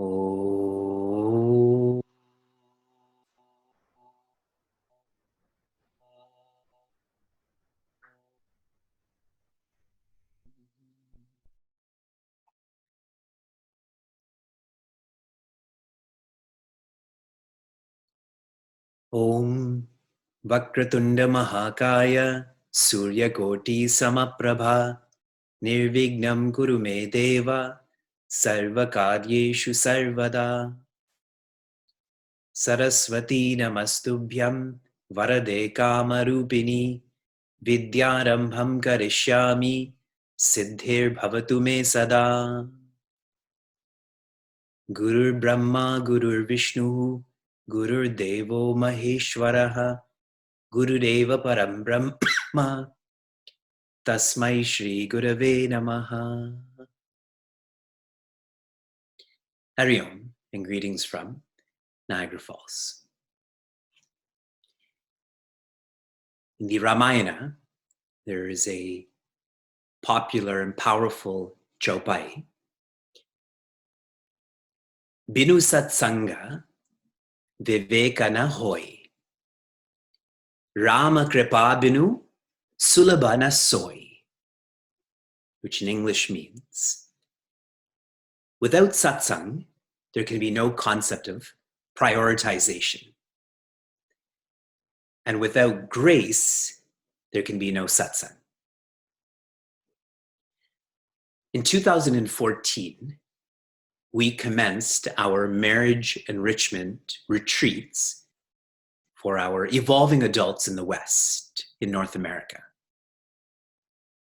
Om. Om Vakratunda Mahakaya Suryakoti Samaprabha Nirvignam Kuru Me Deva Sarvakaryeshu Sarvada Saraswati Namastubhyam Varade Kamarupini Vidyarambham Karishyami Siddhir Bhavatu Me Sada Gurur Brahma Gurur Vishnu Gurur Devo Maheshwaraha Gurudeva Param Brahma Tasmai Shri Gurave Namaha. Hari Om and greetings from Niagara Falls. In the Ramayana, there is a popular and powerful chaupai. Binu Satsanga Vivekana Hoy. Rama Kripa Binu Sulabhana Soy. Which in English means, without satsang, there can be no concept of prioritization. And without grace, there can be no satsang. In 2014, we commenced our marriage enrichment retreats for our evolving adults in the West, in North America.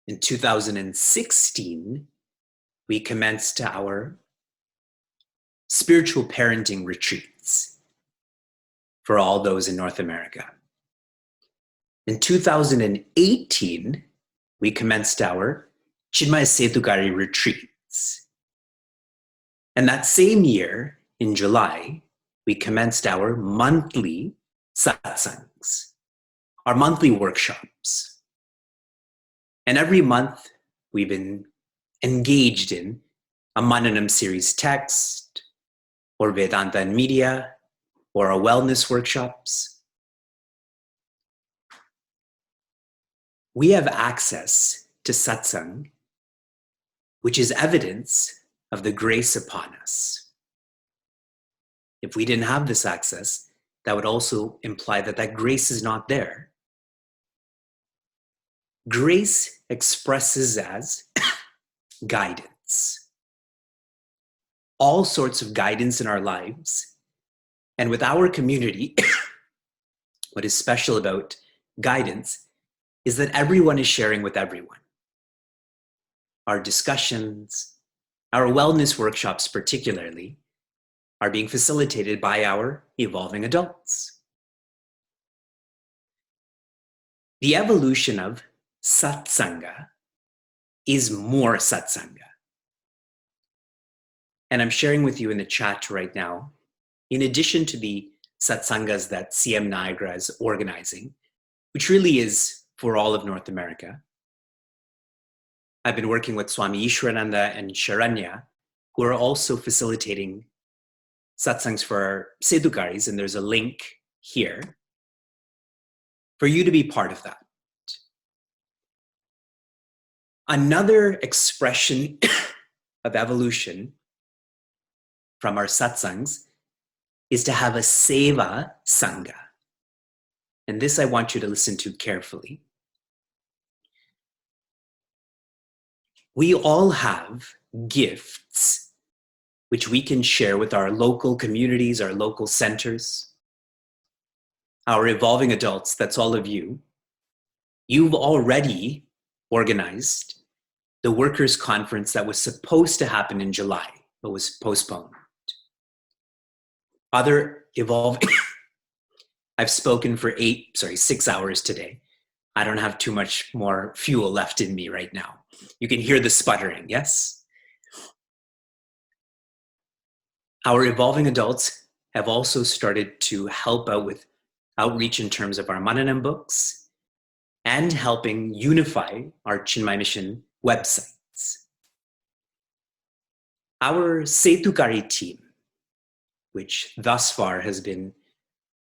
In 2016, we commenced our spiritual parenting retreats for all those in North America. In 2018, we commenced our Chinmaya Setukari retreats. And that same year, in July, we commenced our monthly satsangs, our monthly workshops. And every month, we've been engaged in a Mananam series text, or Vedanta and media, or our wellness workshops. We have access to satsang, which is evidence of the grace upon us. If we didn't have this access, that would also imply that that grace is not there. Grace expresses as guidance. All sorts of guidance in our lives. And with our community, what is special about guidance is that everyone is sharing with everyone. Our discussions, our wellness workshops particularly, are being facilitated by our evolving adults. The evolution of satsanga is more satsanga. And I'm sharing with you in the chat right now, in addition to the satsangas that CM Niagara is organizing, which really is for all of North America, I've been working with Swami Ishwarananda and Sharanya, who are also facilitating satsangs for our Setukaris, and there's a link here for you to be part of that. Another expression of evolution from our satsangs is to have a seva sangha. And this I want you to listen to carefully. We all have gifts which we can share with our local communities, our local centers, our evolving adults, that's all of you. You've already organized the workers' conference that was supposed to happen in July, but was postponed. Other evolving, I've spoken for 6 hours today. I don't have too much more fuel left in me right now. You can hear the sputtering, yes? Our evolving adults have also started to help out with outreach in terms of our Mananam books and helping unify our Chinmaya Mission websites. Our Setukari team which thus far has been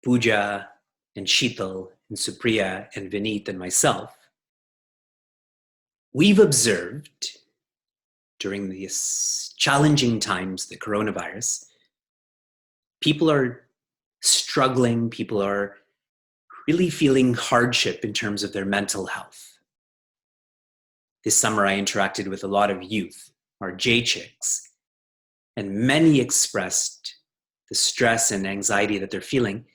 Pooja and Sheetal and Supriya and Vineet and myself, we've observed during these challenging times, the coronavirus, people are struggling, people are really feeling hardship in terms of their mental health. This summer, I interacted with a lot of youth, our J-chicks, and many expressed the stress and anxiety that they're feeling,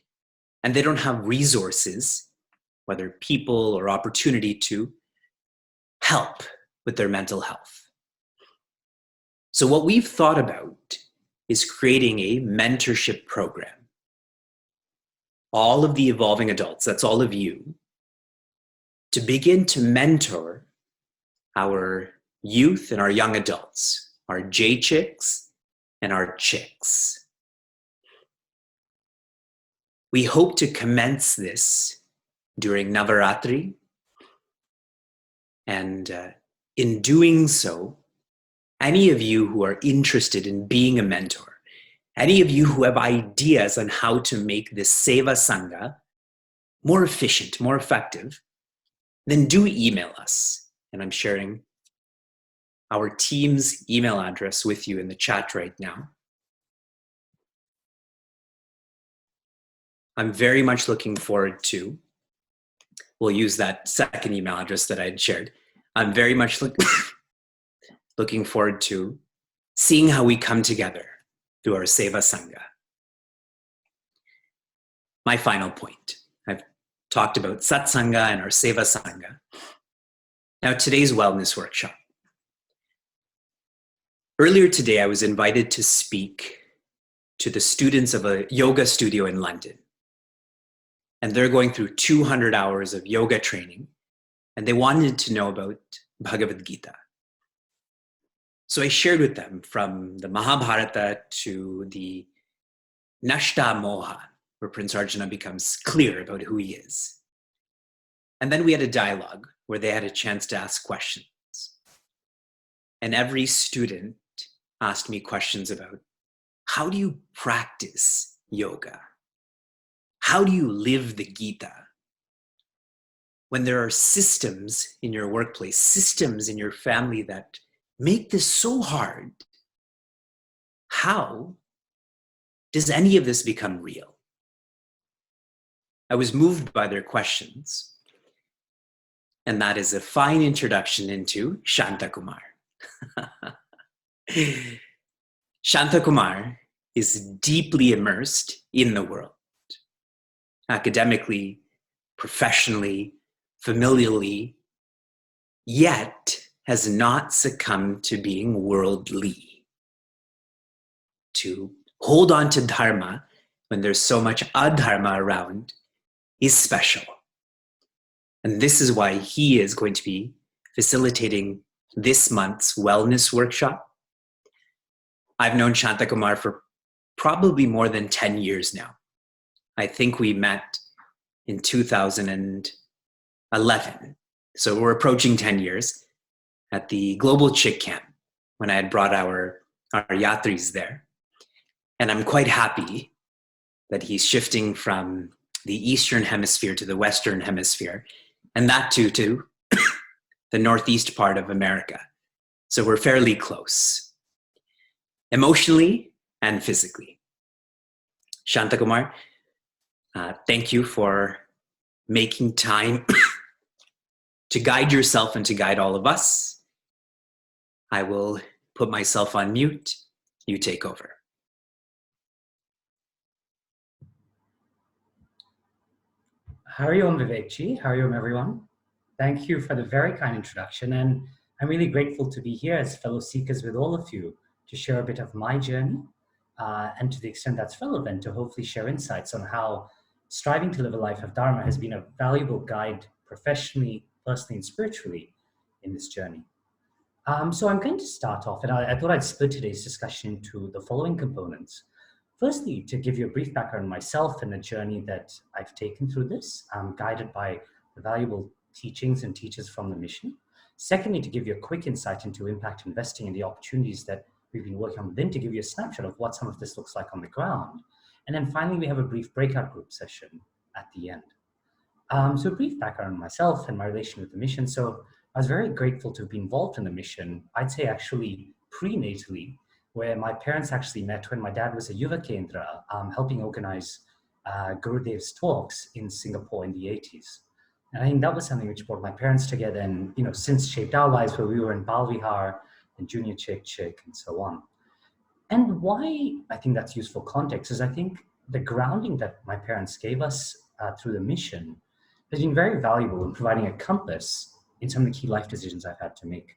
and they don't have resources, whether people or opportunity, to help with their mental health. So what we've thought about is creating a mentorship program. All of the evolving adults, that's all of you, to begin to mentor our youth and our young adults, our J-chicks and our chicks. We hope to commence this during Navaratri, and in doing so, any of you who are interested in being a mentor, any of you who have ideas on how to make this Seva Sangha more efficient, more effective, then do email us. And I'm sharing our team's email address with you in the chat right now. I'm very much looking forward to, we'll use that second email address that I had shared. I'm very much looking forward to seeing how we come together through our Seva Sangha. My final point. I've talked about Satsanga and our Seva Sangha. Now, today's wellness workshop. Earlier today, I was invited to speak to the students of a yoga studio in London. And they're going through 200 hours of yoga training, and they wanted to know about Bhagavad Gita. So I shared with them from the Mahabharata to the Nashta Moha, where Prince Arjuna becomes clear about who he is. And then we had a dialogue where they had a chance to ask questions. And every student asked me questions about, how do you practice yoga? How do you live the Gita? When there are systems in your workplace, systems in your family that make this so hard, how does any of this become real? I was moved by their questions, and that is a fine introduction into Shanthakumar. Shanthakumar is deeply immersed in the world, academically, professionally, familially, yet has not succumbed to being worldly. To hold on to Dharma when there's so much adharma around is special. And this is why he is going to be facilitating this month's wellness workshop. I've known Shanthakumar for probably more than 10 years now. I think we met in 2011. So we're approaching 10 years at the Global Chick Camp when I had brought our yatris there. And I'm quite happy that he's shifting from the Eastern Hemisphere to the Western Hemisphere, and that too to the Northeast part of America. So we're fairly close, emotionally and physically. Shanthakumar, thank you for making time to guide yourself and to guide all of us. I will put myself on mute. You take over. Hari Om Vivekji, Hari Om everyone. Thank you for the very kind introduction, and I'm really grateful to be here as fellow seekers with all of you to share a bit of my journey, and to the extent that's relevant, to hopefully share insights on how striving to live a life of Dharma has been a valuable guide professionally, personally, and spiritually in this journey. So I'm going to start off, and I thought I'd split today's discussion into the following components. Firstly, to give you a brief background on myself and the journey that I've taken through this, guided by the valuable teachings and teachers from the mission. Secondly, to give you a quick insight into impact investing and the opportunities that we've been working on within to give you a snapshot of what some of this looks like on the ground. And then finally, we have a brief breakout group session at the end. So a brief background on myself and my relation with the mission. So I was very grateful to be involved in the mission, I'd say actually prenatally, where my parents actually met when my dad was a Yuva Kendra, helping organize Gurudev's talks in Singapore in the 80s. And I think that was something which brought my parents together and, since shaped our lives, where we were in Bal Vihar and Junior Chek and so on. And why I think that's useful context is I think the grounding that my parents gave us through the mission has been very valuable in providing a compass in some of the key life decisions I've had to make.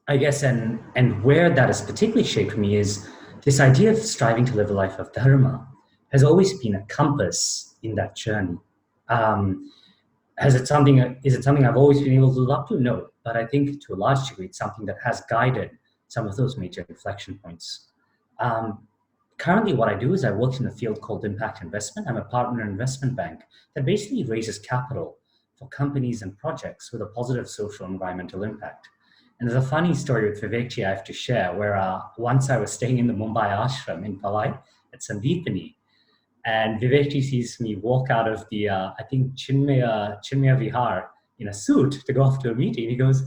I guess, and where that has particularly shaped me is this idea of striving to live a life of Dharma has always been a compass in that journey. Is it something I've always been able to live up to? No, but I think to a large degree, it's something that has guided some of those major inflection points. Currently, what I do is I work in a field called impact investment. I'm a partner in an investment bank that basically raises capital for companies and projects with a positive social and environmental impact. And there's a funny story with Vivekji I have to share, where once I was staying in the Mumbai ashram in Palai at Sandeepani, and Vivekji sees me walk out of the, I think, Chinmaya Vihar in a suit to go off to a meeting. He goes,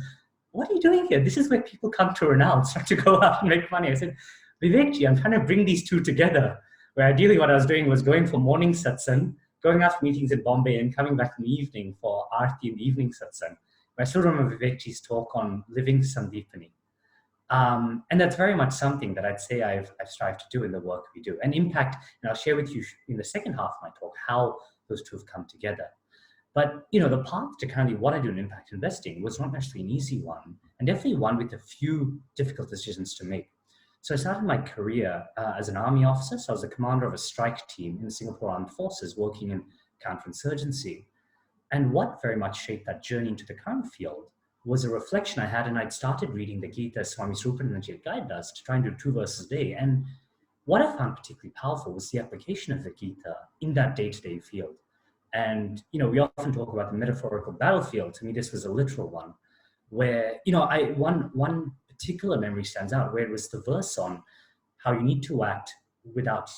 "What are you doing here? This is where people come to renounce, not to go out and make money." I said, "Vivekji, I'm trying to bring these two together," where ideally what I was doing was going for morning satsang, going out for meetings in Bombay and coming back in the evening for Aarti in the evening satsang. I still remember Vivekji's talk on living Sandeepani. And that's very much something that I'd say I've strived to do in the work we do. And impact, and I'll share with you in the second half of my talk how those two have come together. But the path to currently what I do in impact investing was not necessarily an easy one, and definitely one with a few difficult decisions to make. So I started my career as an army officer. So I was the commander of a strike team in the Singapore Armed Forces working in counterinsurgency. And what very much shaped that journey into the current field was a reflection I had, and I'd started reading the Gita as Swami Srupanandaji Guide does to try and do 2 verses a day. And what I found particularly powerful was the application of the Gita in that day-to-day field. And, we often talk about the metaphorical battlefield. To me, this was a literal one where, one particular memory stands out, where it was the verse on how you need to act without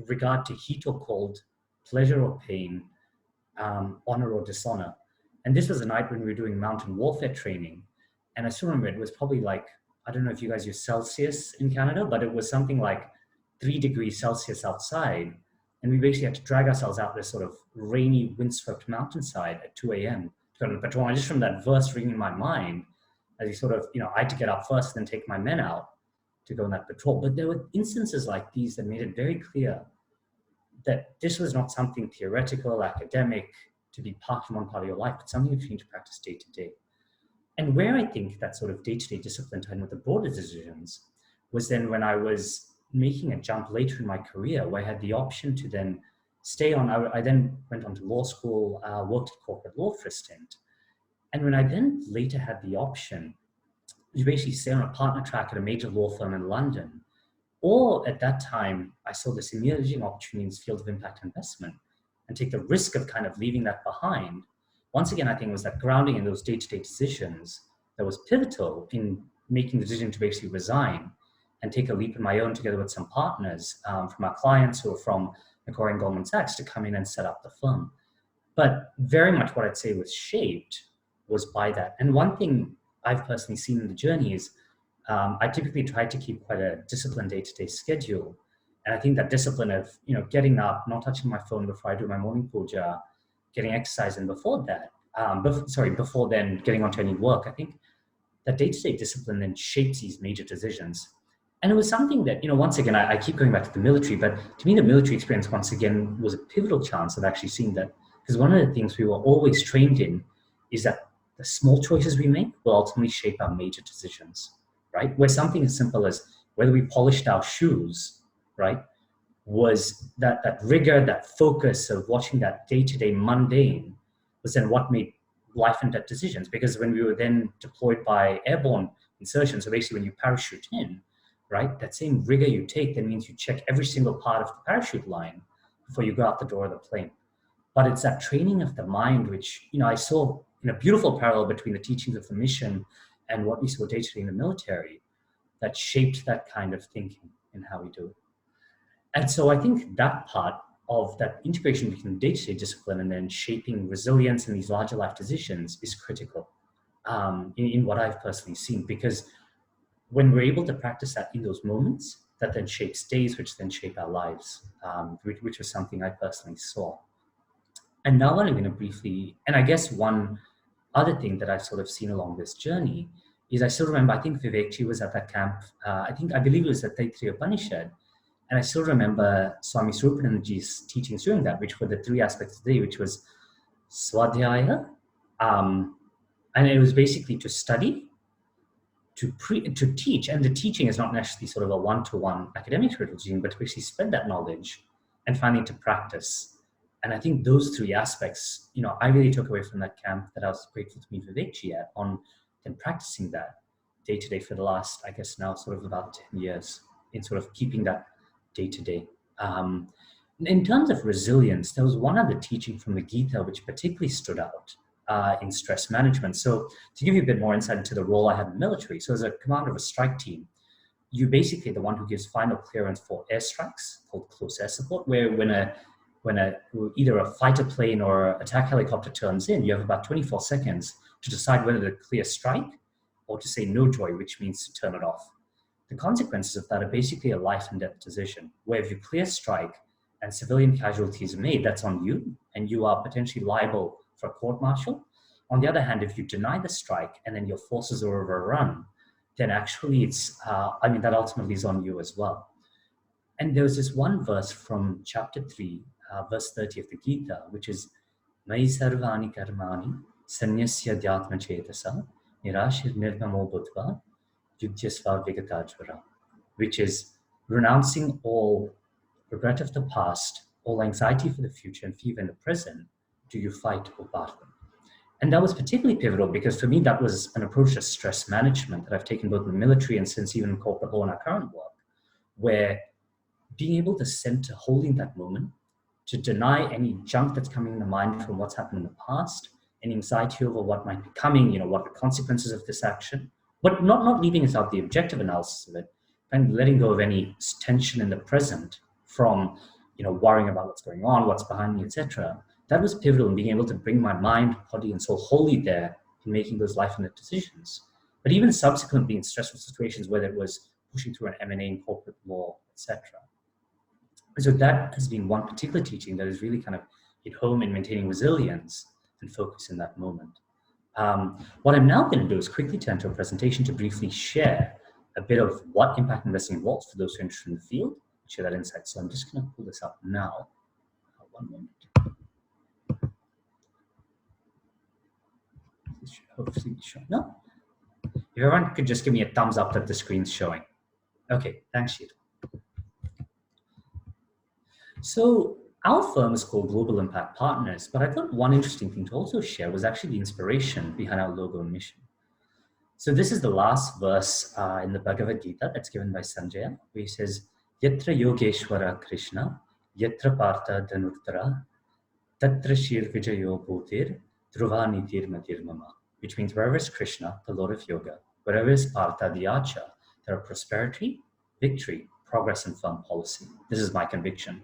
regard to heat or cold, pleasure or pain, honor or dishonor. And this was a night when we were doing mountain warfare training. And I still remember it was probably like, I don't know if you guys use Celsius in Canada, but it was something like 3 degrees Celsius outside. And we basically had to drag ourselves out this sort of rainy, windswept mountainside at 2 a.m. to go on the patrol. And just from that verse ringing in my mind, as you sort of, I had to get up first, then take my men out to go on that patrol. But there were instances like these that made it very clear that this was not something theoretical, academic, to be parked in one part of your life, but something that you need to practice day to day. And where I think that sort of day-to-day discipline tied with the broader decisions was then when I was making a jump later in my career, where I had the option to then stay on. I then went on to law school, worked at corporate law for a stint. And when I then later had the option to basically stay on a partner track at a major law firm in London, or at that time, I saw this emerging opportunity in the field of impact investment and take the risk of kind of leaving that behind. Once again, I think it was that grounding in those day-to-day decisions that was pivotal in making the decision to basically resign and take a leap in my own together with some partners from our clients who are from Macquarie and Goldman Sachs to come in and set up the firm. But very much what I'd say was shaped was by that. And one thing I've personally seen in the journey is I typically try to keep quite a disciplined day-to-day schedule. And I think that discipline of, getting up, not touching my phone before I do my morning puja, getting exercise, and before then getting onto any work, I think that day-to-day discipline then shapes these major decisions. And it was something that, once again, I keep going back to the military, but to me, the military experience, once again, was a pivotal chance of actually seeing that. Because one of the things we were always trained in is that the small choices we make will ultimately shape our major decisions, right? Where something as simple as whether we polished our shoes, right, was that rigor, that focus of watching that day-to-day mundane was then what made life and death decisions. Because when we were then deployed by airborne insertion, so basically when you parachute in, right, that same rigor you take then means you check every single part of the parachute line before you go out the door of the plane. But it's that training of the mind, which, I saw in a beautiful parallel between the teachings of the mission and what we saw day-to-day in the military, that shaped that kind of thinking in how we do it. And so I think that part of that integration between day-to-day discipline and then shaping resilience in these larger life decisions is critical in what I've personally seen, because when we're able to practice that in those moments, that then shapes days, which then shape our lives, which was something I personally saw. And now I'm going to briefly, and I guess one other thing that I've sort of seen along this journey is I still remember, I think Vivekji was at that camp, I believe it was at Taittiriya Upanishad, and I still remember Swami Swarupanandaji's teachings during that, which were the three aspects of the day, which was Swadhyaya, and it was basically to study, to teach, and the teaching is not necessarily sort of a one-to-one academic routine, but to actually spread that knowledge and finally to practice. And I think those three aspects, I really took away from that camp that I was grateful to meet Vivekji at on then practicing that day to day for the last, I guess now sort of about 10 years in sort of keeping that day to day. In terms of resilience, there was one other teaching from the Gita which particularly stood out in stress management. So to give you a bit more insight into the role I had in the military, so as a commander of a strike team, you're basically the one who gives final clearance for airstrikes called close air support, where when either a fighter plane or attack helicopter turns in, you have about 24 seconds to decide whether to clear strike or to say no joy, which means to turn it off. The consequences of that are basically a life and death decision, where if you clear strike and civilian casualties are made, that's on you, and you are potentially liable for a court-martial. On the other hand, if you deny the strike and then your forces are overrun, then actually it's, that ultimately is on you as well. And there was this one verse from chapter 3, verse 30 of the Gita, which is, Mai sarvani karmani sanyasya dhyatma chetasa nirashir nirmamo bhutva yudhyasva vigatajvara, which is renouncing all regret of the past, all anxiety for the future, and fear in the present, do you fight or battle? And that was particularly pivotal because for me, that was an approach to stress management that I've taken both in the military and since even in corporate law in our current work, where being able to center holding that moment, to deny any junk that's coming in the mind from what's happened in the past, any anxiety over what might be coming, what the consequences of this action, but not leaving aside the objective analysis of it, and letting go of any tension in the present from, worrying about what's going on, what's behind me, etc. That was pivotal in being able to bring my mind, body, and soul wholly there in making those life and death decisions. But even subsequently in stressful situations, whether it was pushing through an M&A in corporate law, etc. So that has been one particular teaching that has really kind of hit home in maintaining resilience and focus in that moment. What I'm now going to do is quickly turn to a presentation to briefly share a bit of what impact investing involves for those who are interested in the field, share that insight. So I'm just going to pull this up now. One moment. This should hopefully be showing. No? If everyone could just give me a thumbs up that the screen's showing. Okay, thanks, Sheet. So our firm is called Global Impact Partners, but I thought one interesting thing to also share was actually the inspiration behind our logo and mission. So this is the last verse in the Bhagavad Gita that's given by Sanjaya, where he says, Yatra Yogeshwara Krishna, Yatra Partha Dhanurtara, Tatra Shir Vijayo Bhutir, Dhruva Nitir Matir Mama, which means wherever is Krishna, the Lord of Yoga, wherever is Partha, the Archer, there are prosperity, victory, progress, and firm policy. This is my conviction.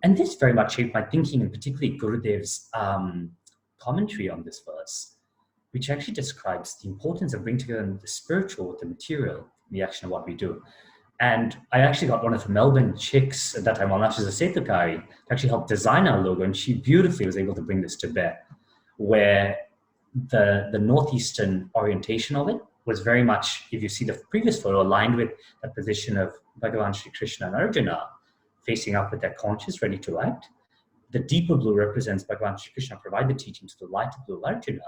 And this very much shaped my thinking, and particularly Gurudev's commentary on this verse, which actually describes the importance of bringing together the spiritual with the material in the action of what we do. And I actually got one of the Melbourne chicks at that time, while she was a Setukari, to actually help design our logo, and she beautifully was able to bring this to bear, where the northeastern orientation of it was very much, if you see the previous photo, aligned with the position of Bhagavan Sri Krishna and Arjuna, facing up with their conscious, ready to act. The deeper blue represents Bhagavan Sri Krishna provide the teaching to the lighter blue Arjuna.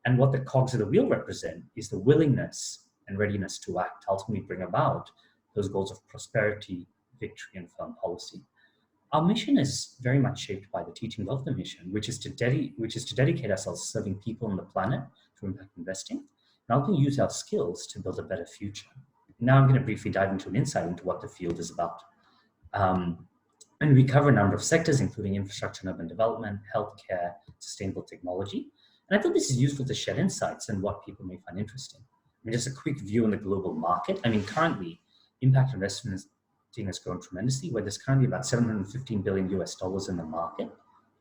And what the cogs of the wheel represent is the willingness and readiness to act, ultimately bring about those goals of prosperity, victory, and firm policy. Our mission is very much shaped by the teaching of the mission, which is to dedicate ourselves to serving people on the planet through impact investing, and ultimately use our skills to build a better future. Now I'm going to briefly dive into an insight into what the field is about. And we cover a number of sectors, including infrastructure and urban development, healthcare, sustainable technology. And I thought this is useful to share insights and what people may find interesting. just a quick view on the global market. Currently, impact investing has grown tremendously, where there's currently about $715 billion US in the market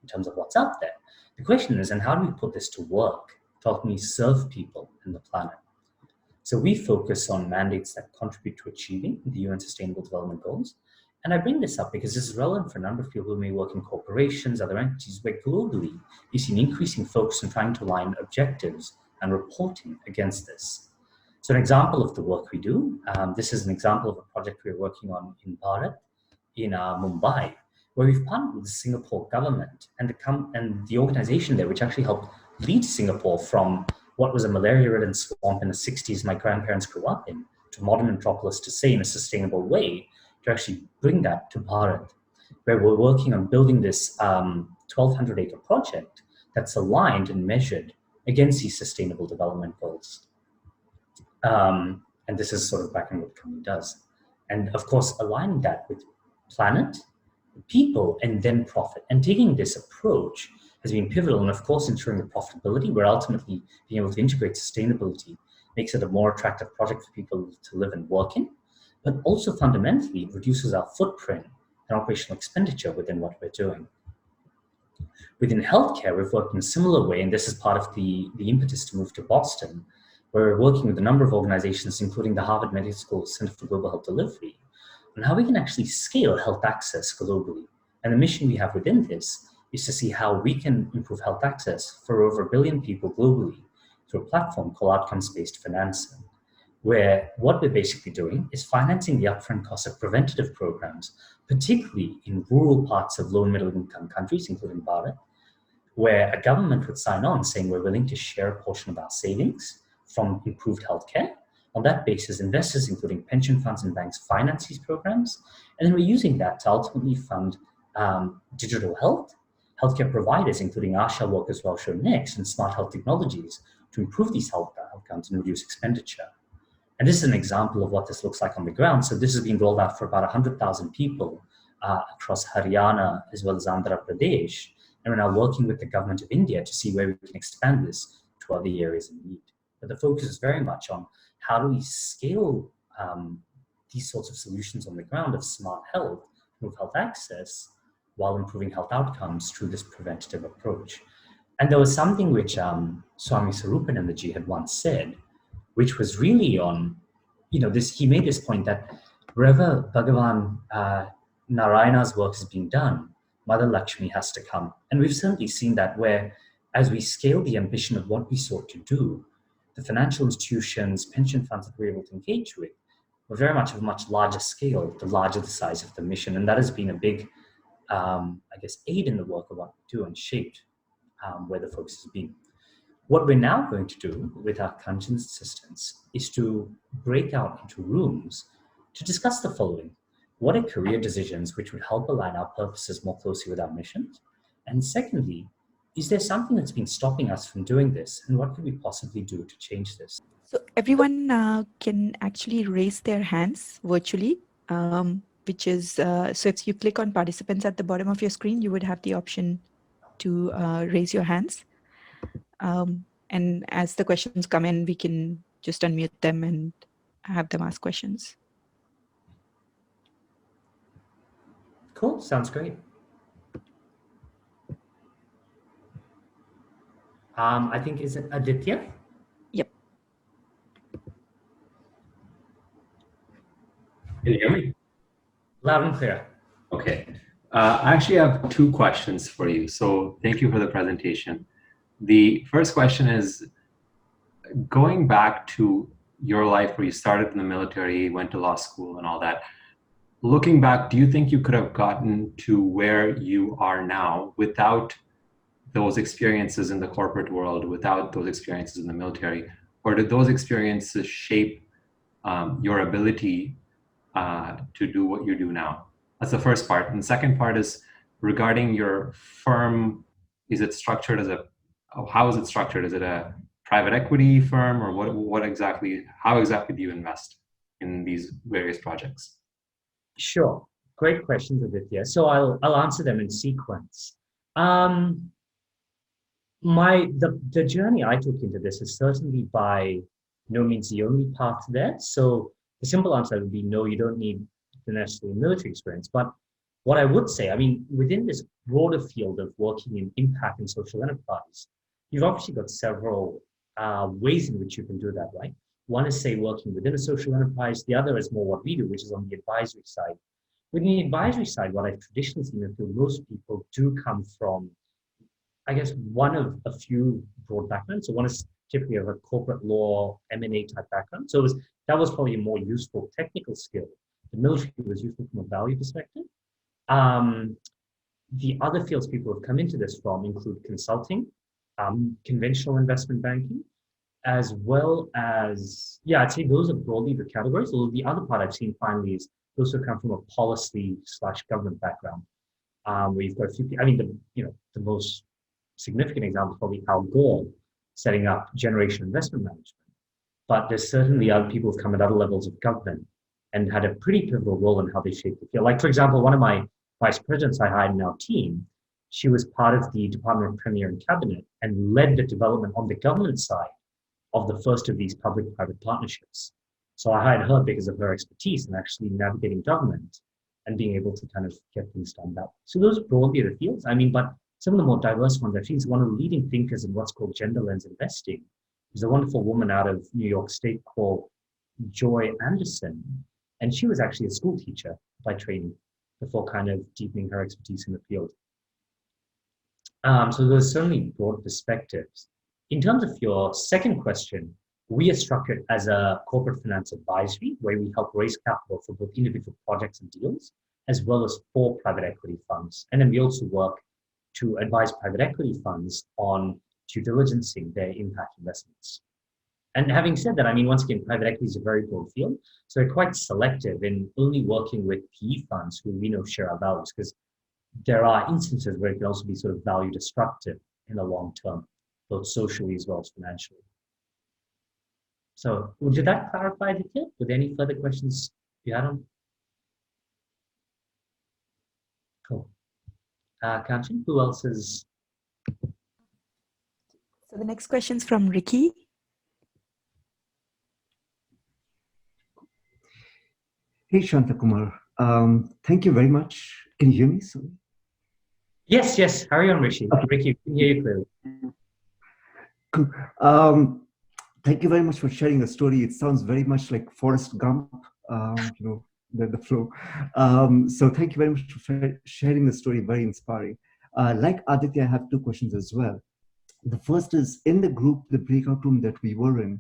in terms of what's out there. The question is, and how do we put this to work to ultimately serve people and the planet? So we focus on mandates that contribute to achieving the UN Sustainable Development Goals. And I bring this up because this is relevant for a number of people who may work in corporations, other entities, where globally you see an increasing focus on trying to align objectives and reporting against this. So an example of the work we do, this is an example of a project we're working on in Bharat, in Mumbai, where we've partnered with the Singapore government and the organization there, which actually helped lead Singapore from what was a malaria-ridden swamp in the 60s my grandparents grew up in, to modern metropolis, to say in a sustainable way, to actually bring that to Bharat, where we're working on building this 1,200-acre project that's aligned and measured against these sustainable development goals. And this is sort of back in what the company does. And of course, aligning that with planet, people, and then profit. And taking this approach has been pivotal, and of course, ensuring the profitability, where ultimately being able to integrate sustainability makes it a more attractive project for people to live and work in, but also fundamentally reduces our footprint and operational expenditure within what we're doing. Within healthcare, we've worked in a similar way, and this is part of the impetus to move to Boston, where we're working with a number of organizations, including the Harvard Medical School Center for Global Health Delivery, on how we can actually scale health access globally. And the mission we have within this is to see how we can improve health access for over 1 billion people globally through a platform called outcomes-based financing, where what we're basically doing is financing the upfront cost of preventative programs, particularly in rural parts of low and middle income countries, including Bharat, where a government would sign on saying we're willing to share a portion of our savings from improved healthcare. On that basis, investors, including pension funds and banks, finance these programs, and then we're using that to ultimately fund digital health, healthcare providers, including ASHA workers, Welsh Next, and smart health technologies to improve these health outcomes and reduce expenditure. And this is an example of what this looks like on the ground. So this is being rolled out for about 100,000 people across Haryana as well as Andhra Pradesh. And we're now working with the government of India to see where we can expand this to other areas in need. But the focus is very much on how do we scale these sorts of solutions on the ground of smart health, improve health access, while improving health outcomes through this preventative approach. And there was something which Swami Sarupanandaji had once said, which was really on, he made this point that wherever Bhagavan Narayana's work is being done, Mother Lakshmi has to come. And we've certainly seen that where, as we scale the ambition of what we sought to do, the financial institutions, pension funds that we're able to engage with were very much of a much larger scale, the larger the size of the mission. And that has been a big, aid in the work of what we do and shaped where the focus has been. What we're now going to do with our conscience assistants is to break out into rooms to discuss the following. What are career decisions which would help align our purposes more closely with our missions? And secondly, is there something that's been stopping us from doing this? And what could we possibly do to change this? So everyone can actually raise their hands virtually, which is, so if you click on participants at the bottom of your screen, you would have the option to raise your hands. And as the questions come in, we can just unmute them and have them ask questions. Cool, sounds great. I think, is it Aditya? Yep. Can you hear me? Loud and clear. Okay. I actually have 2 questions for you. So thank you for the presentation. The first question is, going back to your life where you started in the military, went to law school and all that, looking back, do you think you could have gotten to where you are now without those experiences in the corporate world, without those experiences in the military? Or did those experiences shape your ability to do what you do now? That's the first part. And the second part is regarding your firm. Is it structured as how is it structured? Is it a private equity firm, or how exactly do you invest in these various projects? Sure, great questions, Aditya. So I'll answer them in sequence. The journey I took into this is certainly by no means the only path there. So the simple answer would be no, you don't need the necessary military experience. But what I would say, I mean, within this broader field of working in impact and social enterprise, you've obviously got several ways in which you can do that, right? One is, say, working within a social enterprise. The other is more what we do, which is on the advisory side. Within the advisory side, what I've traditionally seen is that most people do come from, I guess, one of a few broad backgrounds. So one is typically of a corporate law, M&A type background. So that was probably a more useful technical skill. The military was useful from a value perspective. The other fields people have come into this from include consulting, conventional investment banking, as well as, yeah, I'd say those are broadly the categories. Although the other part I've seen finally is those who come from a policy/government background, where you've got a few people. I mean, the most significant example is probably Al Gore setting up Generation Investment Management. But there's certainly other people who've come at other levels of government and had a pretty pivotal role in how they shape the field. Like, for example, one of my vice presidents I hired in our team, she was part of the Department of Premier and Cabinet and led the development on the government side of the first of these public-private partnerships. So I hired her because of her expertise in actually navigating government and being able to kind of get things done that way. So those are broadly the fields. I mean, but some of the more diverse ones, I think one of the leading thinkers in what's called gender lens investing is a wonderful woman out of New York State called Joy Anderson. And she was actually a school teacher by training before kind of deepening her expertise in the field. So there's certainly broad perspectives. In terms of your second question, we are structured as a corporate finance advisory where we help raise capital for both individual projects and deals, as well as for private equity funds. And then we also work to advise private equity funds on due diligencing their impact investments. And having said that, I mean, once again, private equity is a very broad field. So we're quite selective in only working with PE funds who we know share our values, because there are instances where it can also be sort of value destructive in the long term, both socially as well as financially. So did that clarify the tip? Were there any further questions you had on? Cool. Kanchan, who else is? So the next question is from Ricky. Hey, Shanthakumar. Thank you very much. Can you hear me? Sorry. Yes, yes. Hurry on, Rishi. Okay. Ricky, we can hear you clearly. Cool. Thank you very much for sharing the story. It sounds very much like Forrest Gump, the flow. So thank you very much for sharing the story. Very inspiring. Like Aditya, I have two questions as well. The first is, in the group, the breakout room that we were in,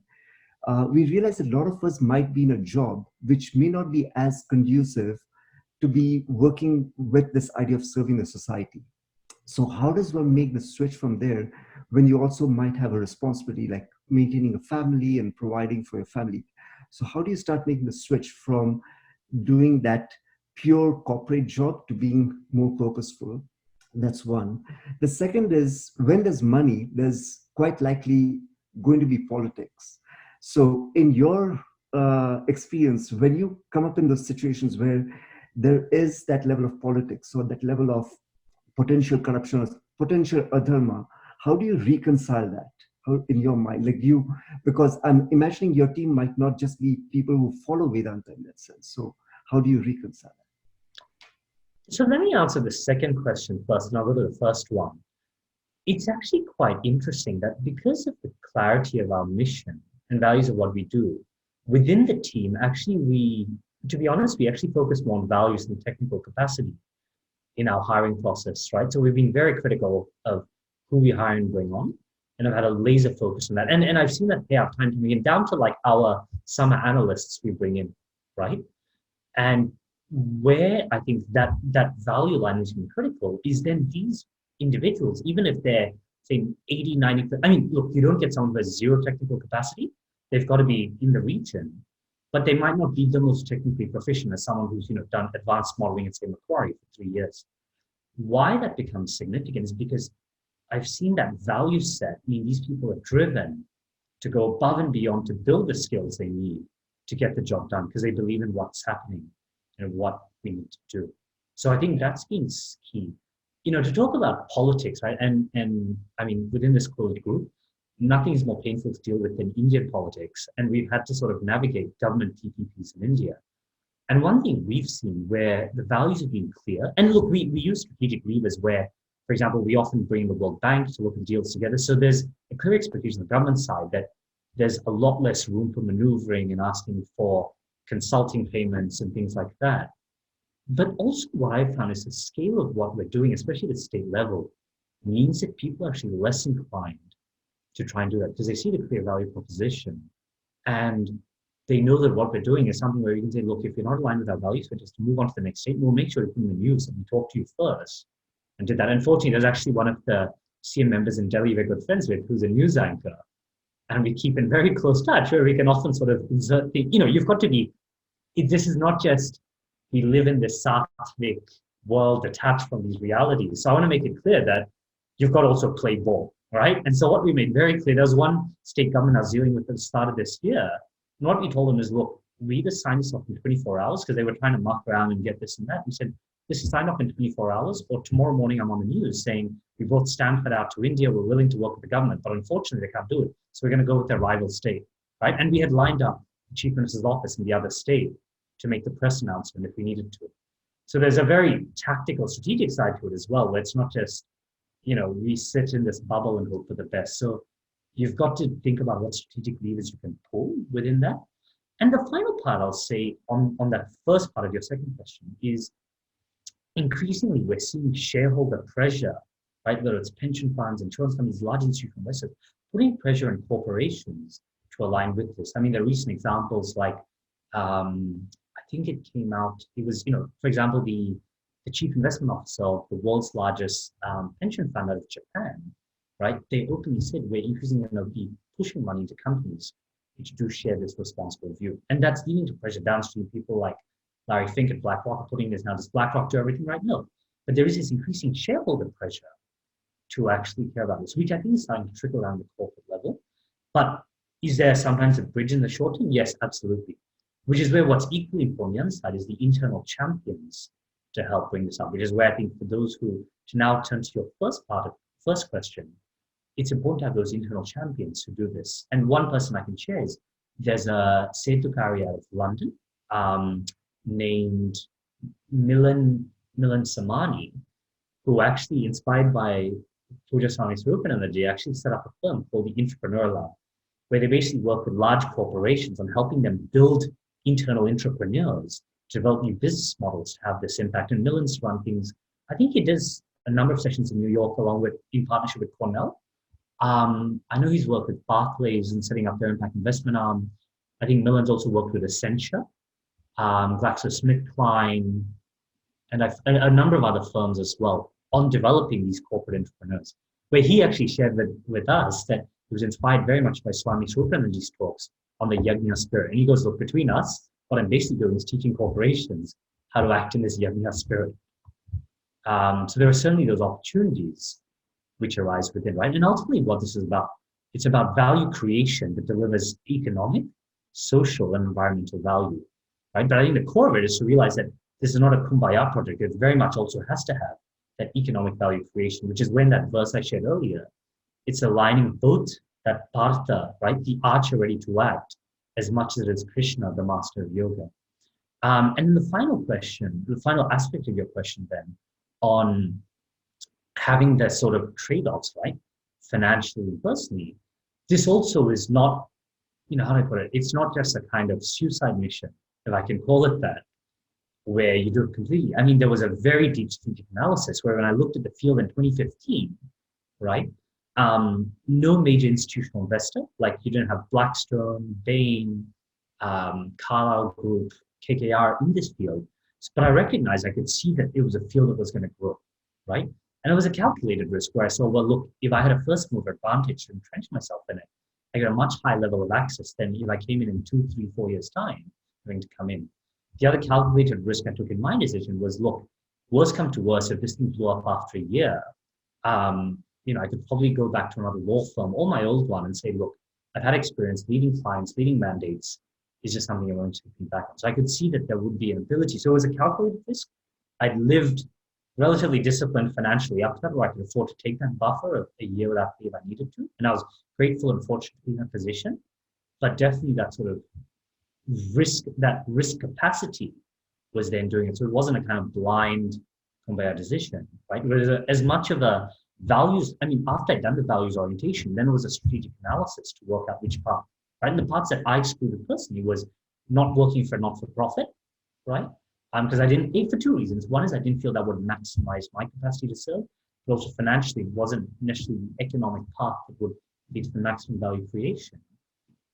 we realized a lot of us might be in a job which may not be as conducive to be working with this idea of serving the society. So how does one make the switch from there when you also might have a responsibility like maintaining a family and providing for your family? So how do you start making the switch from doing that pure corporate job to being more purposeful? That's one. The second is, when there's money, there's quite likely going to be politics. So in your experience, when you come up in those situations where there is that level of politics or that level of potential corruption or potential adharma, how do you reconcile that? How, in your mind, like because I'm imagining your team might not just be people who follow Vedanta in that sense. So how do you reconcile that? So let me answer the second question first, and I'll go to the first one. It's actually quite interesting that because of the clarity of our mission and values of what we do, within the team, actually to be honest, we actually focus more on values and technical capacity in our hiring process, right? So we've been very critical of who we hire and bring on, and I've had a laser focus on that. And I've seen that pay out time to me, and down to like our summer analysts we bring in, right? And where I think that value line has been critical is then these individuals, even if they're saying 80, 90, I mean, look, you don't get someone who has zero technical capacity. They've got to be in the region, but they might not be the most technically proficient as someone who's, done advanced modeling at, say, Macquarie for 3 years. Why that becomes significant is because I've seen that value set. I mean, these people are driven to go above and beyond to build the skills they need to get the job done because they believe in what's happening and what we need to do. So I think that's been key. To talk about politics, right? And I mean, within this closed group, nothing is more painful to deal with than Indian politics. And we've had to sort of navigate government PPPs in India. And one thing we've seen where the values have been clear, and look, we use strategic levers where, for example, we often bring the World Bank to look at deals together. So there's a clear expectation on the government side that there's a lot less room for maneuvering and asking for consulting payments and things like that. But also what I've found is the scale of what we're doing, especially at the state level, means that people are actually less inclined to try and do that because they see the clear value proposition. And they know that what we're doing is something where you can say, look, if you're not aligned with our values, we're just to move on to the next state, we'll make sure it's in the news and we talk to you first. And did that. Unfortunately, there's actually one of the CM members in Delhi we're good friends with, who's a news anchor. And we keep in very close touch where we can often sort of insert the, you've got to be, this is not just we live in this sattvic world detached from these realities. So I want to make it clear that you've got to also play ball, right? And so what we made very clear, there was one state government I was dealing with at the start of this year. And what we told them is, look, we either sign this off in 24 hours because they were trying to muck around and get this and that. We said, this is signed off in 24 hours, or tomorrow morning I'm on the news saying we brought Stanford out to India, we're willing to work with the government, but unfortunately they can't do it. So we're going to go with their rival state, right? And we had lined up the Chief Minister's office in the other state to make the press announcement if we needed to. So there's a very tactical, strategic side to it as well, where it's not just, we sit in this bubble and hope for the best. So you've got to think about what strategic levers you can pull within that. And the final part I'll say on that first part of your second question is increasingly we're seeing shareholder pressure, right? Whether it's pension funds, insurance companies, large institutional investors, putting pressure on corporations to align with this. I mean, there are recent examples like, I think it came out, it was, for example, the chief investment officer of the world's largest pension fund out of Japan, right? They openly said, we're increasingly going to be pushing money into companies which do share this responsible view. And that's leading to pressure downstream. People like Larry Fink at BlackRock are putting this now, does BlackRock do everything right? No. But there is this increasing shareholder pressure to actually care about this, which I think is starting to trickle down the corporate level. But is there sometimes a bridge in the short term? Yes, absolutely. Which is where what's equally important on the other side is the internal champions to help bring this up, which is where I think for those who, to now turn to your first question, it's important to have those internal champions who do this. And one person I can share is there's a Setukari out of London named Milan Samani, who actually, inspired by Puja Swami Swarupanandaji, actually set up a firm called the Entrepreneur Lab, where they basically work with large corporations on helping them build internal entrepreneurs to develop new business models to have this impact. And Milan's run things, I think he does a number of sessions in New York along with, in partnership with Cornell. I know he's worked with Barclays in setting up their impact investment arm. I think Milan's also worked with Accenture, GlaxoSmithKline, and a number of other firms as well on developing these corporate entrepreneurs, where he actually shared with us that he was inspired very much by Swami Swarupanandaji's talks on the Yajna spirit. And he goes, look, between us, what I'm basically doing is teaching corporations how to act in this Yajna spirit. So there are certainly those opportunities which arise within, right? And ultimately what this is about, it's about value creation that delivers economic, social, and environmental value, right? But I think the core of it is to realize that this is not a kumbaya project. It very much also has to have that economic value creation, which is when that verse I shared earlier, it's aligning both that partha, right? The archer ready to act, as much as it is Krishna, the master of yoga. And the final question, the final aspect of your question then on having the sort of trade-offs, right? Financially and personally, this also is not, how do I put it? It's not just a kind of suicide mission, if I can call it that, where you do it completely. I mean, there was a very deep strategic analysis where when I looked at the field in 2015, right? No major institutional investor, like you didn't have Blackstone, Bain, Carlyle Group, KKR in this field. But I recognized, I could see that it was a field that was going to grow, right? And it was a calculated risk where I saw, well, look, if I had a first mover advantage to entrench myself in it, I got a much higher level of access than if I came in 2, 3, 4 years' time, having to come in. The other calculated risk I took in my decision was, look, worst come to worst, if this thing blew up after a year, I could probably go back to another law firm or my old one and say, look, I've had experience leading clients, leading mandates. Is just something I want to think back on. So I could see that there would be an ability. So it was a calculated risk. I'd lived relatively disciplined financially up to that, where I could afford to take that buffer of a year without leave I needed to. And I was grateful and fortunate to be in that position. But definitely that sort of risk capacity was then doing it. So it wasn't a kind of blind conveyor decision, right? It was as much of a values, I mean, after I'd done the values orientation, then it was a strategic analysis to work out which path, right? And the parts that I excluded personally was not working for not-for-profit, right? Because I didn't, for two reasons. One is I didn't feel that would maximize my capacity to serve, but also financially, it wasn't necessarily the economic path that would lead to the maximum value creation.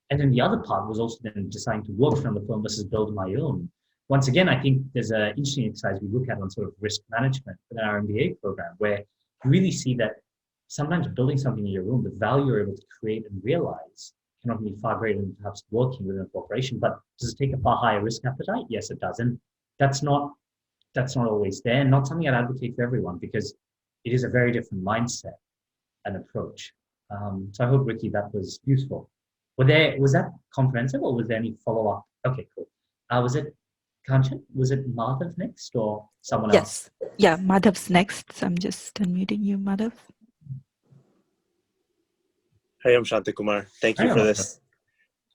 And then the other part was also then deciding to work from the firm versus build my own. Once again, I think there's an interesting exercise we look at on sort of risk management within our MBA program, where you really see that sometimes building something in your own, the value you're able to create and realize cannot be far greater than perhaps working within a corporation. But does it take a far higher risk appetite? Yes, it does. And that's not always there, and not something I'd advocate for everyone, because it is a very different mindset and approach. So I hope, Ricky, that was useful. Was that comprehensive, or was there any follow-up? Okay, cool. Was it Kanchan? Was it Madhav next, or someone else? Yes. Yeah, Madhav's next. So I'm just unmuting you, Madhav. Hi, I'm Shanthakumar. Thank you for this.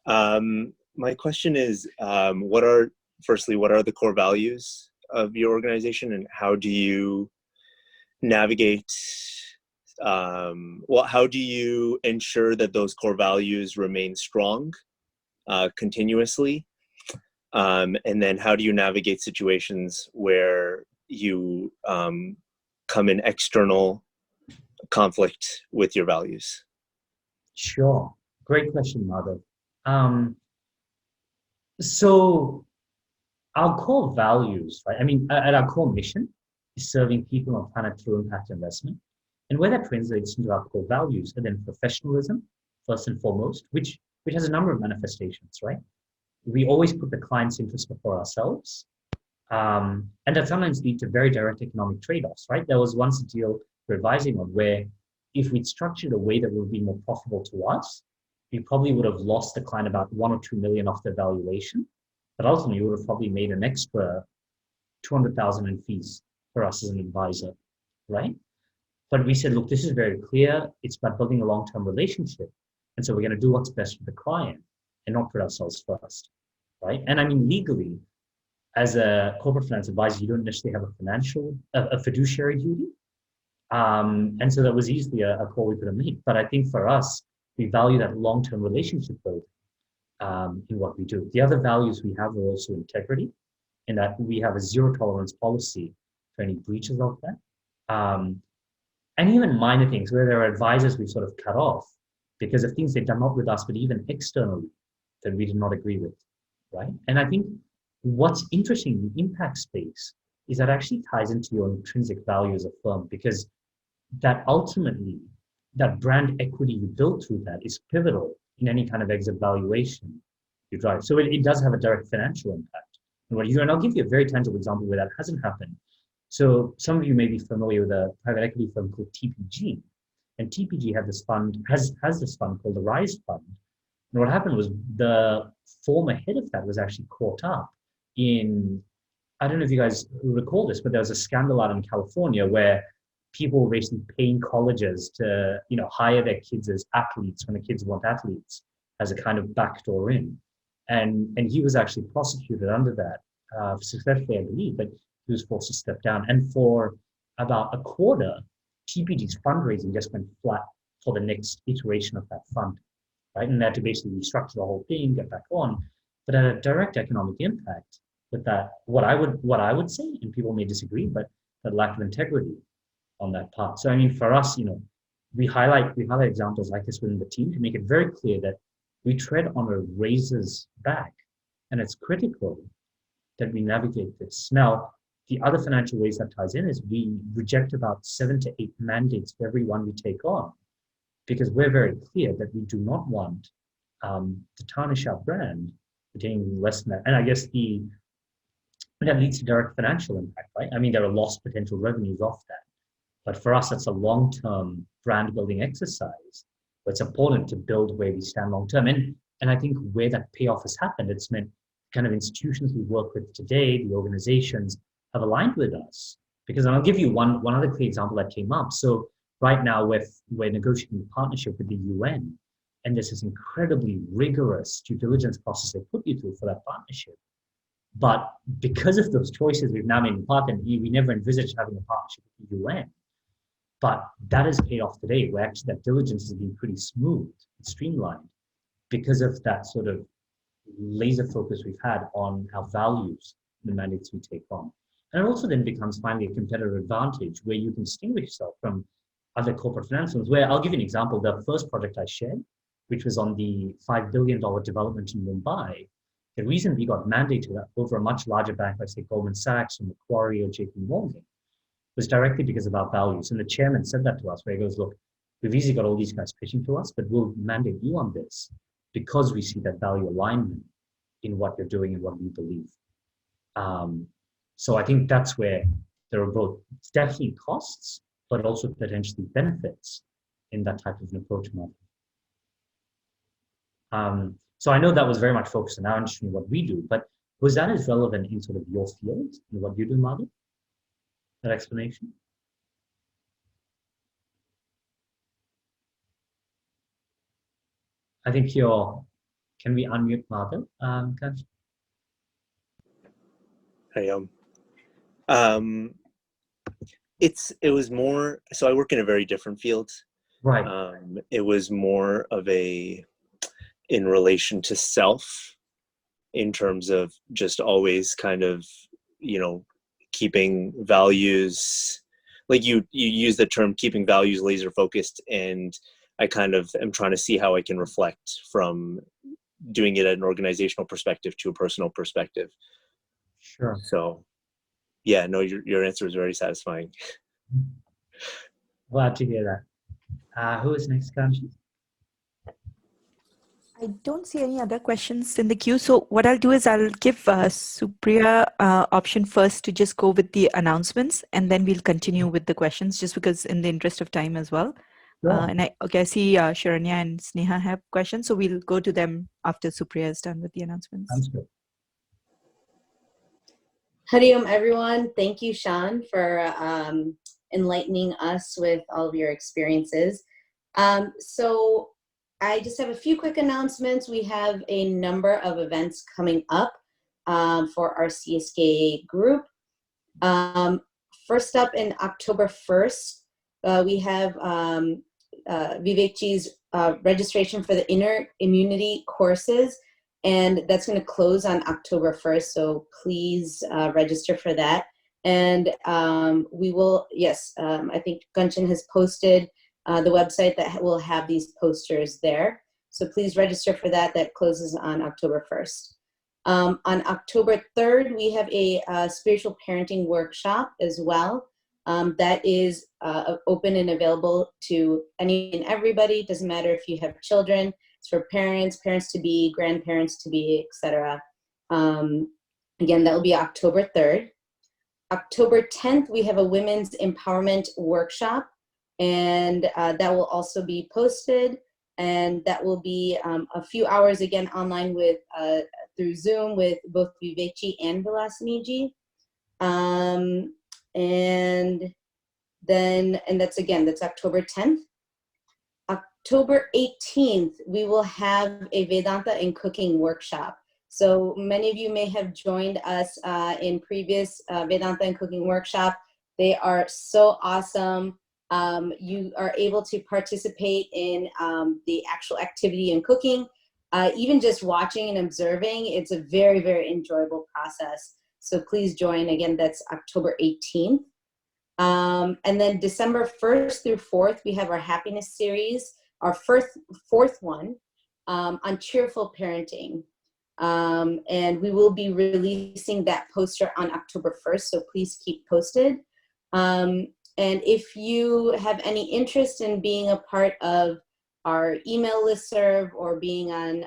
My question is, what are the core values of your organization, and how do you navigate, how do you ensure that those core values remain strong continuously? And then how do you navigate situations where you come in external conflict with your values? Sure. Great question, Madhav. So our core values, right? I mean, at our core mission is serving people on planet through impact investment. And where that translates into our core values are then professionalism, first and foremost, which has a number of manifestations, right? We always put the client's interest before ourselves. And that sometimes lead to very direct economic trade-offs, right? There was once a deal we're advising on where if we'd structured a way that would be more profitable to us, we probably would have lost the client about 1 or 2 million off their valuation, but ultimately we would have probably made an extra 200,000 in fees for us as an advisor, right? But we said, look, this is very clear. It's about building a long-term relationship. And so we're going to do what's best for the client and not put ourselves first, right? And I mean, legally, as a corporate finance advisor, you don't necessarily have a fiduciary duty. And so that was easily a call we could have made. But I think for us, we value that long-term relationship building in what we do. The other values we have are also integrity, in that we have a zero tolerance policy for any breaches of that. And even minor things where there are advisors we sort of cut off because of things they've done not with us, but even externally that we did not agree with, right? And I think what's interesting in the impact space is that actually ties into your intrinsic value as a firm, because that ultimately, that brand equity you build through that is pivotal in any kind of exit valuation you drive. So it does have a direct financial impact. And I'll give you a very tangible example where that hasn't happened. So some of you may be familiar with a private equity firm called TPG. And TPG had this fund, has this fund called the Rise Fund. And what happened was the former head of that was actually caught up in, I don't know if you guys recall this, but there was a scandal out in California where people were basically paying colleges to, hire their kids as athletes when the kids weren't athletes, as a kind of backdoor in. And he was actually prosecuted under that, successfully, I believe, but he was forced to step down. And for about a quarter, TPG's fundraising just went flat for the next iteration of that fund, right? And they had to basically restructure the whole thing, get back on. But at a direct economic impact with that, what I would say, and people may disagree, but that lack of integrity on that part. So I mean, for us, we highlight examples like this within the team to make it very clear that we tread on a razor's back, and it's critical that we navigate this. Now, the other financial ways that ties in is we reject about 7 to 8 mandates for every one we take on, because we're very clear that we do not want to tarnish our brand for taking less than that. And I guess that leads to direct financial impact, right? I mean, there are lost potential revenues off that. But for us, that's a long-term brand building exercise. But it's important to build where we stand long-term. And I think where that payoff has happened, it's meant kind of institutions we work with today, the organizations have aligned with us Because I'll give you one other clear example that came up. So right now we're negotiating a partnership with the UN, and there's this incredibly rigorous due diligence process they put you through for that partnership. But because of those choices we've now made in part, and we never envisaged having a partnership with the UN, but that has paid off today, where actually that diligence has been pretty smooth and streamlined because of that sort of laser focus we've had on our values, the mandates we take on. And it also then becomes finally a competitive advantage where you can distinguish yourself from other corporate finance firms. Where I'll give you an example, the first project I shared, which was on the $5 billion development in Mumbai, the reason we got mandated over a much larger bank like say Goldman Sachs or Macquarie or JP Morgan was directly because of our values. And the chairman said that to us, where he goes, look, we've easily got all these guys pitching to us, but we'll mandate you on this because we see that value alignment in what you're doing and what we believe. So I think that's where there are both definitely costs, but also potentially benefits in that type of an approach model. So I know that was very much focused on our industry and what we do, but was that as relevant in sort of your field and what you do, Madhu? That explanation? I think can we unmute Madhu? Kanchi? It was more, so I work in a very different field. Right. It was more of in relation to self, in terms of just always kind of, keeping values, like you use the term keeping values laser focused, and I kind of am trying to see how I can reflect from doing it at an organizational perspective to a personal perspective. Sure. So yeah, no, your answer is very satisfying. Glad to hear that. Who is next, Kanchi? I don't see any other questions in the queue. So what I'll do is I'll give Supriya option first to just go with the announcements, and then we'll continue with the questions, just because in the interest of time as well. Yeah. And I see Sharanya and Sneha have questions, so we'll go to them after Supriya is done with the announcements. Sounds good. Hari Om, everyone. Thank you, Shan, for enlightening us with all of your experiences. So I just have a few quick announcements. We have a number of events coming up for our CSK group. First up, in October 1st, we have Vivekji's registration for the inner immunity courses, and that's going to close on October 1st, so please register for that. And we will, yes, I think Gunchan has posted the website that will have these posters there. So please register for that. That closes on October 1st. On October 3rd, we have a spiritual parenting workshop as well. That is open and available to any and everybody. Doesn't matter if you have children. It's for parents, parents-to-be, grandparents-to-be, etc. Again, that will be October 3rd. October 10th, we have a women's empowerment workshop, and that will also be posted, and that will be a few hours, again, online with through Zoom with both Vivekji and Vilasaniji. And that's October 10th. October 18th, we will have a Vedanta and cooking workshop. So many of you may have joined us in previous Vedanta and cooking workshop. They are so awesome. You are able to participate in the actual activity in cooking. Even just watching and observing, it's a very, very enjoyable process. So please join. Again, that's October 18th. And then December 1st through 4th, we have our happiness series, our fourth one on cheerful parenting. And we will be releasing that poster on October 1st, so please keep posted. And if you have any interest in being a part of our email listserv or being on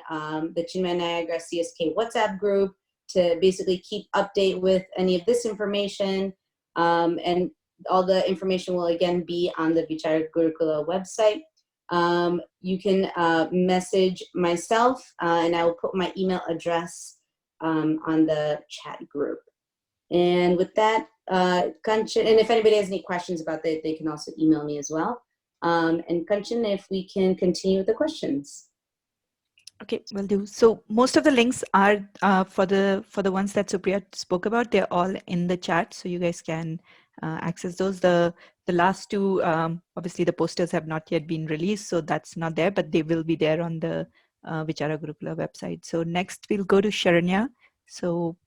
the Chinmay Niagara CSK WhatsApp group to basically keep update with any of this information, and all the information will again be on the Vichara Gurukula website. You can message myself and I will put my email address on the chat group. And with that, Kanchan, and if anybody has any questions about that, they can also email me as well. And Kanchan, if we can continue with the questions. Okay, will do. So most of the links are for the ones that Supriya spoke about. They're all in the chat, so you guys can access those. The last two, obviously the posters have not yet been released, so that's not there, but they will be there on the Vichara Gurukula website. So next we'll go to Sharanya. So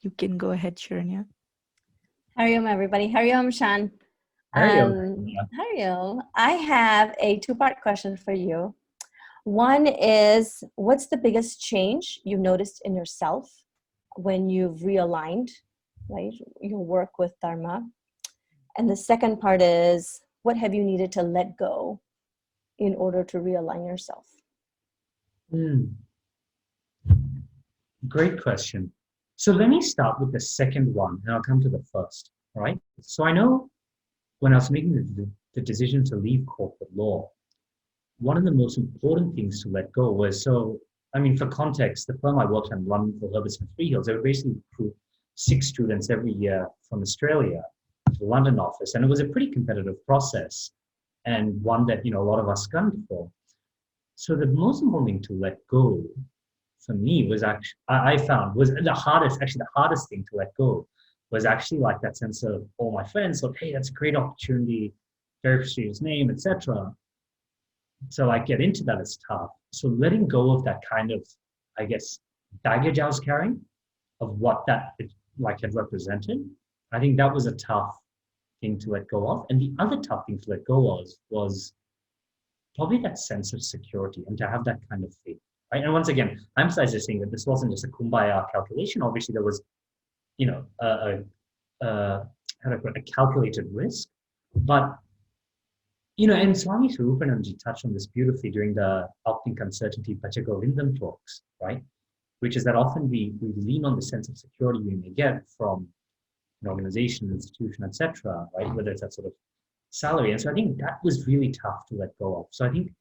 you can go ahead, Sharanya. Hariom, everybody. Hariom, Shan. Hariom. I have a two-part question for you. One is, what's the biggest change you've noticed in yourself when you've realigned, right, your work with Dharma? And the second part is, what have you needed to let go in order to realign yourself? Great question. So let me start with the second one, and I'll come to the first, all right? So I know when I was making the decision to leave corporate law, one of the most important things to let go was, so, I mean, for context, the firm I worked in London for Herbert Smith Freehills, they would basically recruit 6 students every year from Australia to the London office. And it was a pretty competitive process, and one that, you know, a lot of us gunned for. So the most important thing to let go for me was actually, I found was the hardest thing to let go was actually like that sense of all my friends thought, hey, that's a great opportunity, very prestigious name, etc. So like get into that is tough. So letting go of that kind of, I guess, baggage I was carrying of what that like had represented, I think that was a tough thing to let go of. And the other tough thing to let go of was probably that sense of security and to have that kind of faith. Right? And once again, I emphasize this thing that this wasn't just a kumbaya calculation. Obviously, there was, you know, how do I put it, a calculated risk. But, you know, and Swami Swarupananji touched on this beautifully during the Outthink Uncertainty Pachagovindam talks, right? Which is that often we lean on the sense of security we may get from an organization, institution, etc., right? Whether it's that sort of salary. And so I think that was really tough to let go of. So I think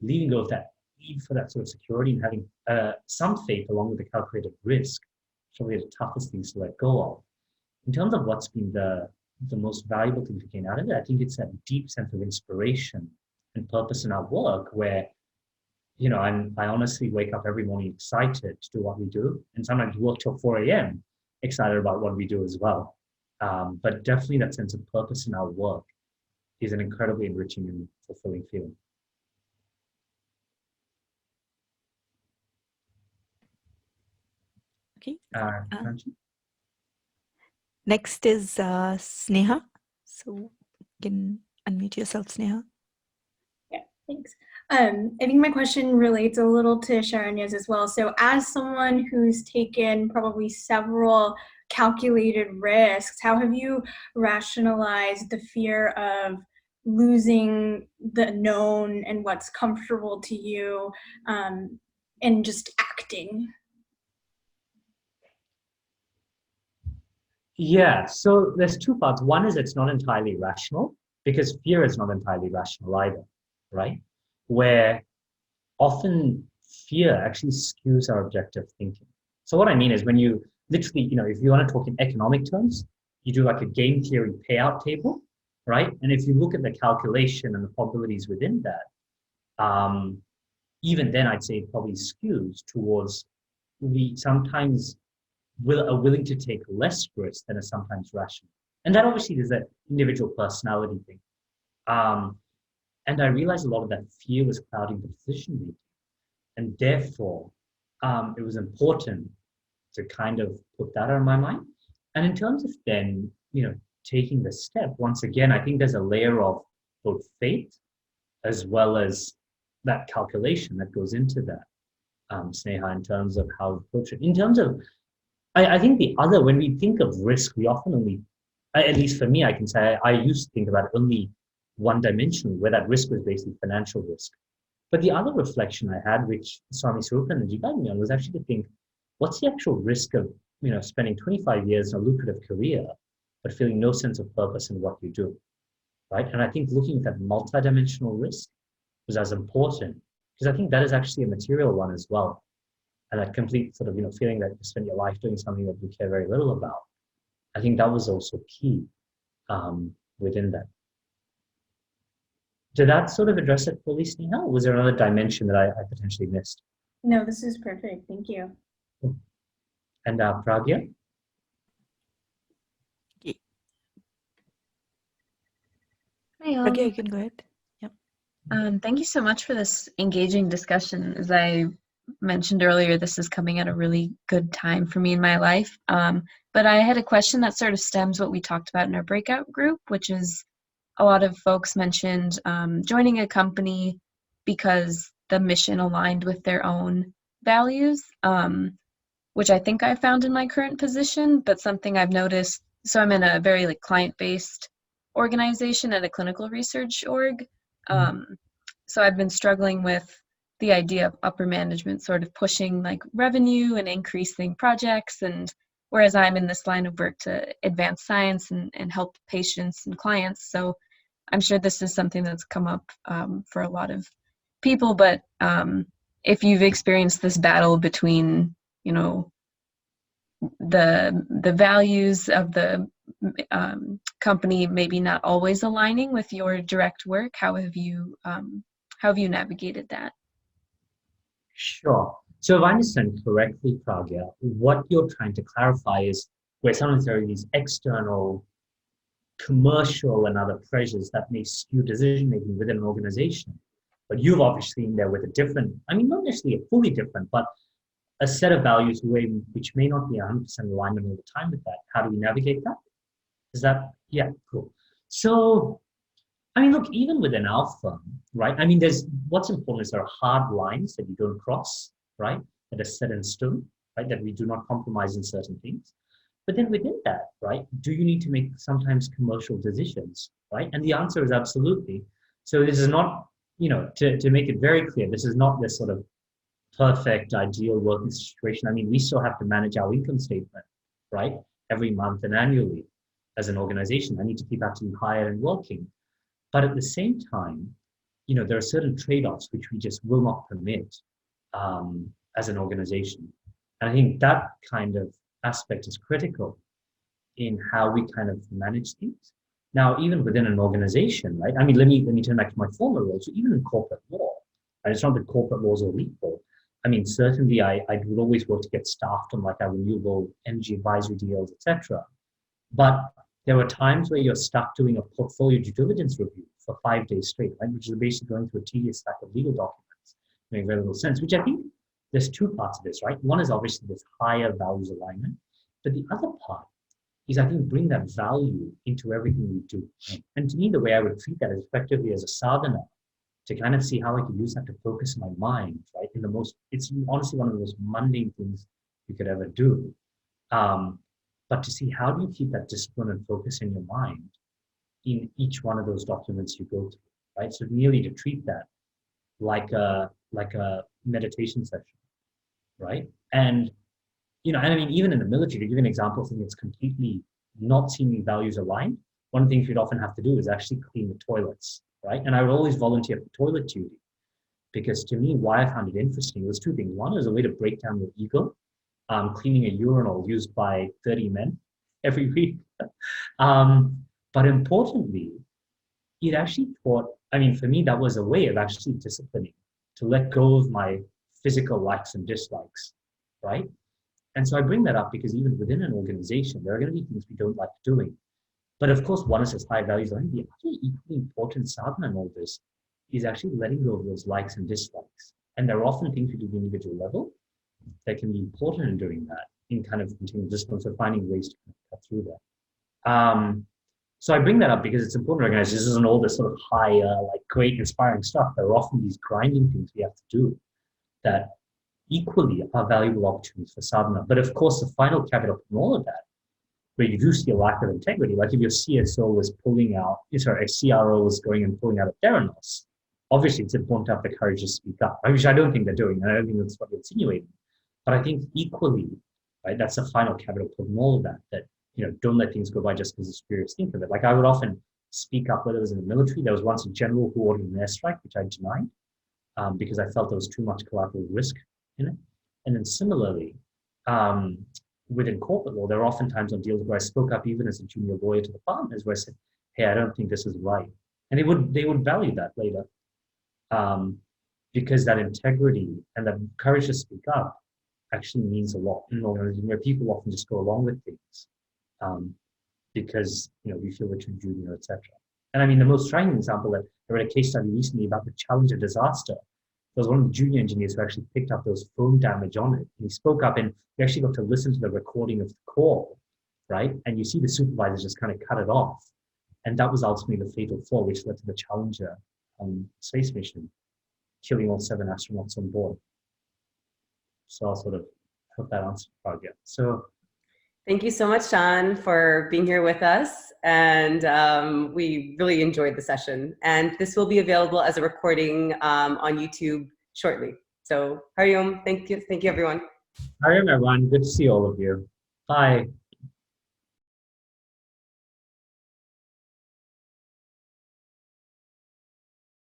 leaving go of that need for that sort of security and having some faith along with the calculated risk, probably the toughest things to let go of. In terms of what's been the most valuable thing to gain out of it, I think it's that deep sense of inspiration and purpose in our work where, you know, I honestly wake up every morning excited to do what we do, and sometimes work till 4 a.m. excited about what we do as well. But definitely that sense of purpose in our work is an incredibly enriching and fulfilling feeling. Okay. Next is Sneha. So you can unmute yourself, Sneha. Yeah, thanks. I think my question relates a little to Sharanya's as well. So as someone who's taken probably several calculated risks, how have you rationalized the fear of losing the known and what's comfortable to you, and just acting? Yeah, so there's two parts. One is it's not entirely rational, because fear is not entirely rational either, right? Where often fear actually skews our objective thinking. So what I mean is when you literally, you know, if you want to talk in economic terms, you do like a game theory payout table, right? And if you look at the calculation and the probabilities within that, even then I'd say it probably skews towards we sometimes are willing to take less risk than is sometimes rational. And that obviously is an individual personality thing. And I realized a lot of that fear was clouding the decision making. And therefore, it was important to kind of put that on my mind. And in terms of then, you know, taking the step, once again, I think there's a layer of both faith as well as that calculation that goes into that, Sneha, in terms of how to approach it. In terms of, I think the other, when we think of risk, we often only, at least for me, I can say, I used to think about it only one-dimensionally, where that risk was basically financial risk. But the other reflection I had, which Swami Swarupananji guided me on, was actually to think, what's the actual risk of, you know, spending 25 years in a lucrative career, but feeling no sense of purpose in what you do, right? And I think looking at that multidimensional risk was as important, because I think that is actually a material one as well. And that complete sort of, you know, feeling that you spend your life doing something that you care very little about. I think that was also key within that. Did that sort of address it fully, Sneha? Or was there another dimension that I potentially missed? No, this is perfect. Thank you. And Pragya? Hi, Pragya, you can go ahead. thank you so much for this engaging discussion. As I mentioned earlier, this is coming at a really good time for me in my life. But I had a question that sort of stems what we talked about in our breakout group, which is a lot of folks mentioned joining a company because the mission aligned with their own values, which I think I found in my current position, but something I've noticed. So I'm in a very like client-based organization at a clinical research org. So I've been struggling with the idea of upper management sort of pushing like revenue and increasing projects, and whereas I'm in this line of work to advance science and help patients and clients. So I'm sure this is something that's come up for a lot of people, but if you've experienced this battle between, you know, the values of the company maybe not always aligning with your direct work, how have you navigated that? Sure. So if I understand correctly, Pragya, what you're trying to clarify is where sometimes there are these external commercial and other pressures that may skew decision-making within an organization. But you've obviously been there with a different, I mean, not necessarily a fully different, but a set of values which may not be 100% alignment all the time with that. How do we navigate that? Is that, yeah, cool. So, I mean, look, even within our firm, right? I mean, what's important is there are hard lines that you don't cross, right? That are set in stone, right? That we do not compromise in certain things. But then within that, right, do you need to make sometimes commercial decisions, right? And the answer is absolutely. So this is not, you know, to make it very clear, this is not this sort of perfect, ideal working situation. I mean, we still have to manage our income statement, right? Every month and annually as an organization. I need to keep actually hired and working. But at the same time, you know, there are certain trade-offs which we just will not permit as an organization. And I think that kind of aspect is critical in how we kind of manage things. Now, even within an organization, right? I mean, let me turn back to my former role. So even in corporate law, and it's not that corporate laws are lethal. I mean, certainly I would always work to get staffed on like our renewable energy advisory deals, etc. But there were times where you're stuck doing a portfolio due diligence review for 5 days straight, right? Which is basically going through a tedious stack of legal documents. Make very little sense, which I think there's two parts of this, right? One is obviously this higher values alignment, but the other part is I think bring that value into everything we do. And to me, the way I would treat that is effectively as a sadhana, to kind of see how I could use that to focus my mind, right? It's honestly one of the most mundane things you could ever do. But to see how do you keep that discipline and focus in your mind in each one of those documents you go through, right? So merely to treat that like a meditation session, right? And, you know, and I mean, even in the military, to give an example of something that's completely not seeming values aligned, one of the things we'd often have to do is actually clean the toilets, right? And I would always volunteer for toilet duty because to me, why I found it interesting was two things. One is a way to break down your ego, cleaning a urinal used by 30 men every week. But importantly, it actually taught, I mean, for me, that was a way of actually disciplining, to let go of my physical likes and dislikes, right? And so I bring that up because even within an organization, there are going to be things we don't like doing. But of course, one is as high values. I think the other equally important sadhana in all this is actually letting go of those likes and dislikes. And there are often things we do at the individual level that can be important in doing that, in kind of continuing discipline, so finding ways to cut through that. So I bring that up because it's important to recognize this isn't all this sort of high, like great, inspiring stuff. There are often these grinding things we have to do that equally are valuable opportunities for sadhana. But of course, the final caveat in all of that, where you do see a lack of integrity, like if your CSO was pulling out, sorry, a CRO was going and pulling out a Theranos, obviously it's important to have the courage to speak up, which I don't think they're doing, and I don't think that's what you're insinuating. But I think equally, right, that's the final caveat in all of that, you know, don't let things go by just because the superiors think of it. Like I would often speak up, whether it was in the military. There was once a general who ordered an airstrike, which I denied because I felt there was too much collateral risk in it. And then similarly, within corporate law, there are often times on deals where I spoke up even as a junior lawyer to the partners where I said, hey, I don't think this is right. And they would value that later. Because that integrity and that courage to speak up actually means a lot in organizations where people often just go along with things because we feel we're too junior, etc. And I mean, the most striking example that I read a case study recently about the Challenger disaster. There was one of the junior engineers who actually picked up those phone damage on it. And he spoke up and we actually got to listen to the recording of the call, right? And you see the supervisors just kind of cut it off. And that was ultimately the fatal flaw, which led to the Challenger space mission, killing all 7 astronauts on board. So I'll sort of hope that answers the target. So thank you so much, Sean, for being here with us. And we really enjoyed the session. And this will be available as a recording on YouTube shortly. So Hari Om, thank you everyone. Hari Om, everyone. Good to see all of you. Bye.